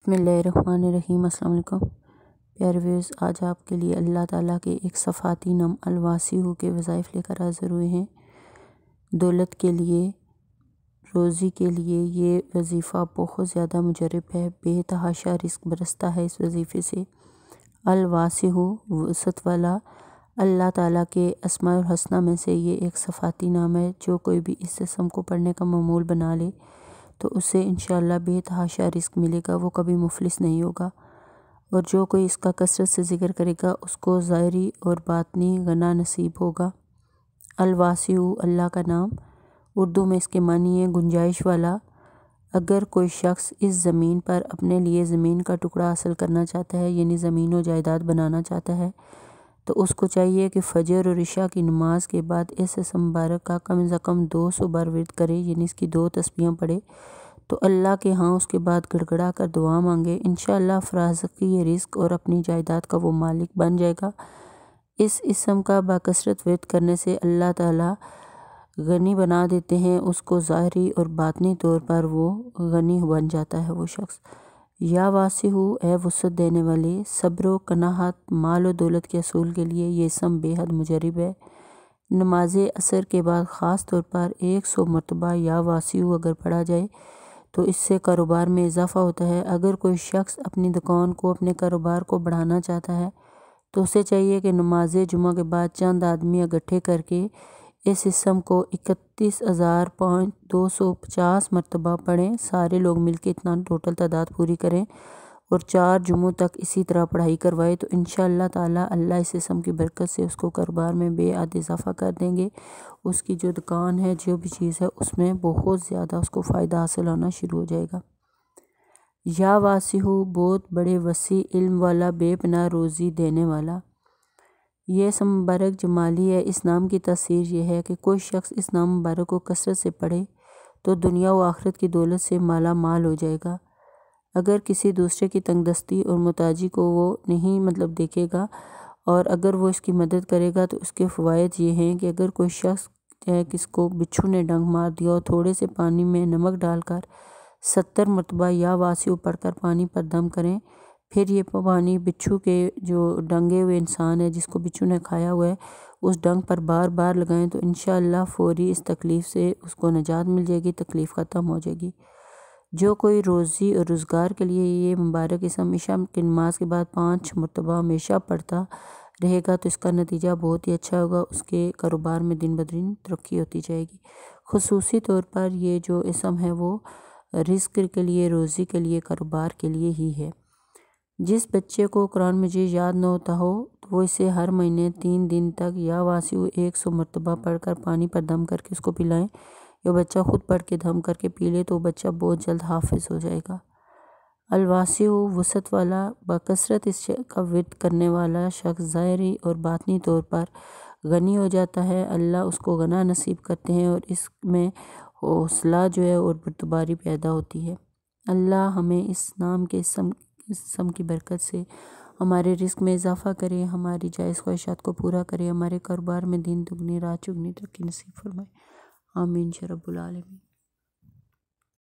बिस्मिल्लाहिर्रहमानिर्रहीम। अस्सलाम वालेकुम प्यारे व्यूअर्स, आज आपके लिए अल्लाह ताला के एक सफ़ाती नाम अलवासिहु के वज़ाइफ लेकर हाज़िर हुए हैं। दौलत के लिए, रोज़ी के लिए ये वजीफ़ा बहुत ज़्यादा मुजरब है, बेतहाशा रिस्क बरसता है इस वजीफ़े से। अलवासिहु वसत वाला, अल्लाह ताला के अस्माउल हसना में से ये एक सफ़ाती नाम है। जो कोई भी इस इसम को पढ़ने का मामूल बना ले तो उसे इंशाअल्लाह बेतहाशा रिस्क मिलेगा, वो कभी मुफलिस नहीं होगा। और जो कोई इसका कसरत से ज़िक्र करेगा उसको ज़ाहिरी और बातनी गना नसीब होगा। अलवासिउ अल्लाह का नाम, उर्दू में इसके मानी है गुंजाइश वाला। अगर कोई शख्स इस ज़मीन पर अपने लिए ज़मीन का टुकड़ा हासिल करना चाहता है, यानी ज़मीन और जायदाद बनाना चाहता है, तो उसको चाहिए कि फ़जर और इशा की नमाज के बाद इस इसम मुबारक का कम से कम 200 बार विर्द करे, यानी इसकी 2 तस्बीहें पढ़े। तो अल्लाह के यहाँ उसके बाद गड़गड़ा कर दुआ मांगे, इंशाअल्लाह फ़राज़की रिस्क और अपनी जायदाद का वो मालिक बन जाएगा। इस इसम का बाकसरत विर्द करने से अल्लाह ताला गनी बना देते हैं उसको, ज़ाहिरी और बातनी तौर पर वो गनी बन जाता है वो शख्स। या वासिहु ए वसत देने वाले, सब्र कनाहत माल और दौलत के असूल के लिए ये इसम बेहद मुजरब है। नमाज असर के बाद ख़ास तौर पर 100 मरतबा या वासिहु अगर पढ़ा जाए तो इससे कारोबार में इजाफ़ा होता है। अगर कोई शख्स अपनी दुकान को, अपने कारोबार को बढ़ाना चाहता है तो उसे चाहिए कि नमाज जुमा के बाद चंद आदमी इकट्ठे करके इस इसम को 31,250 मरतबा पढ़ें। सारे लोग मिलकर इतना टोटल तादाद पूरी करें और 4 जुमों तक इसी तरह पढ़ाई करवाए तो इंशाअल्लाह ताला अल्लाह इस इसम की बरकत से उसको कारोबार में बेअद इजाफ़ा कर देंगे। उसकी जो दुकान है, जो भी चीज़ है, उसमें बहुत ज़्यादा उसको फ़ायदा हासिल होना शुरू हो जाएगा। या वासिहु बहुत बड़े वसी इल्म वाला, बेपनाह रोज़ी देने वाला। ये इसम मुबारक जमाली है। इस नाम की तस्वीर ये है कि कोई शख्स इस नाम मुबारक को कसरत से पढ़े तो दुनिया व आखिरत की दौलत से माला माल हो जाएगा। अगर किसी दूसरे की तंगदस्ती और मुताजी को वो नहीं देखेगा और अगर वो इसकी मदद करेगा तो उसके फ़वाइद ये हैं कि अगर कोई शख्स किसको बिच्छू ने डंक मार दिया और थोड़े से पानी में नमक डालकर 70 मरतबा या वासिउ पढ़कर पानी पर दम करें, फिर ये पानी बिच्छू के जो डंगे हुए इंसान है जिसको बिच्छू ने खाया हुआ है उस डंग पर बार बार लगाएं तो इंशाअल्लाह फ़ौरी इस तकलीफ़ से उसको निजात मिल जाएगी, तकलीफ़ ख़त्म हो जाएगी। जो कोई रोज़ी और रोज़गार के लिए ये मुबारक इसम इशा की नमाज के बाद 5 मरतबा हमेशा पढ़ता रहेगा तो इसका नतीजा बहुत ही अच्छा होगा। उसके कारोबार में दिन ब दिन तरक्की होती जाएगी। खुसूसी तौर पर ये जो इसम है वो रिस्क के लिए, रोज़ी के लिए, कारोबार के लिए ही है। जिस बच्चे को कुरान मजीद याद न होता हो तो वो इसे हर महीने 3 दिन तक या वासिउ 100 मरतबा पढ़कर पानी पर दम करके उसको पिलाएं। या बच्चा खुद पढ़ के दम करके पी ले तो बच्चा बहुत जल्द हाफिज हो जाएगा। अलवासिउ वसत वाला, बकसरत इस का विर्द करने वाला शख्स ज़ाहिरी और बातनी तौर पर गनी हो जाता है। अल्लाह उसको गना नसीब करते हैं और इसमें हौसला जो है और बर्तबारी पैदा होती है। अल्लाह हमें इस नाम के इसम की बरकत से हमारे रिस्क में इजाफ़ा करे, हमारी जायज़ ख्वाहिशात को पूरा करे, हमारे कारोबार में दिन दुगनी रात चुगनी तरक्की नसीब फरमाए। आमीन या रब्बुल आलमीन।